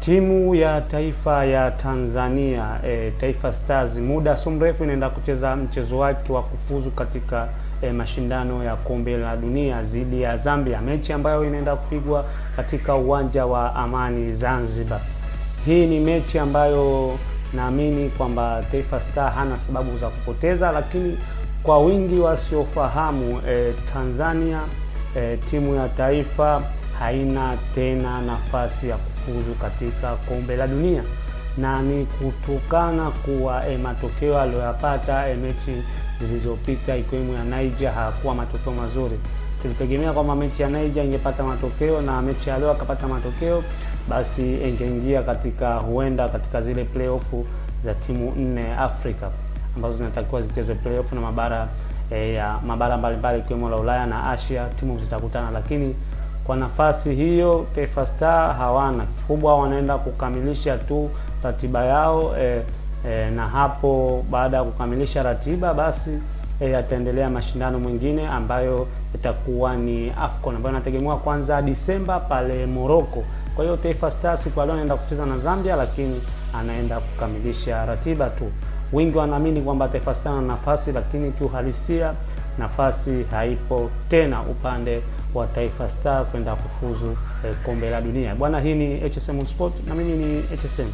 Timu ya taifa ya Tanzania Taifa Stars muda so mrefu inaenda kucheza mchezo wake wa kufuzu katika mashindano ya kombe la dunia dhidi ya Zambia, mechi ambayo inaenda kupigwa katika uwanja wa Amani Zanzibar. Hii ni mechi ambayo naamini kwamba Taifa Stars hana sababu za kupoteza, lakini kwa wingi wasiofahamu Tanzania timu ya taifa haina tena nafasi ya kufuzu katika kombe la dunia, na ni kutokana kuwa matokeo aliyoyapata mechi zilizopita ikiwemo ya Niger hakuwa matokeo mazuri. Tulitegemea kwamba mechi ya Niger ingepata matokeo na mechi ya leo akapata matokeo, basi ingeingia huenda katika zile playoff za timu 4 Afrika ambazo zinatakiwa zichezwe playoff na mabara mbalimbali ikiwemo la Ulaya na Asia, timu zitakutana. Lakini kwa nafasi hiyo Taifa Stars hawana kikubwa, wanaenda kukamilisha tu ratiba yao na hapo baada ya kukamilisha ratiba basi yataendelea mashindano mwingine ambayo itakuwa ni AFCON ambayo inategemewa kwanza Disemba pale Morocco. Kwa hiyo Taifa Stars kwa leo anaenda kucheza na Zambia, lakini anaenda kukamilisha ratiba tu. Wengi wanaamini kwamba Taifa Stars ana nafasi, lakini kiuhalisia nafasi haipo tena upande wa Taifa Stars kwenda kufuzu kombe la dunia. Bwana, hii ni HSM Sport na mimi ni HSM.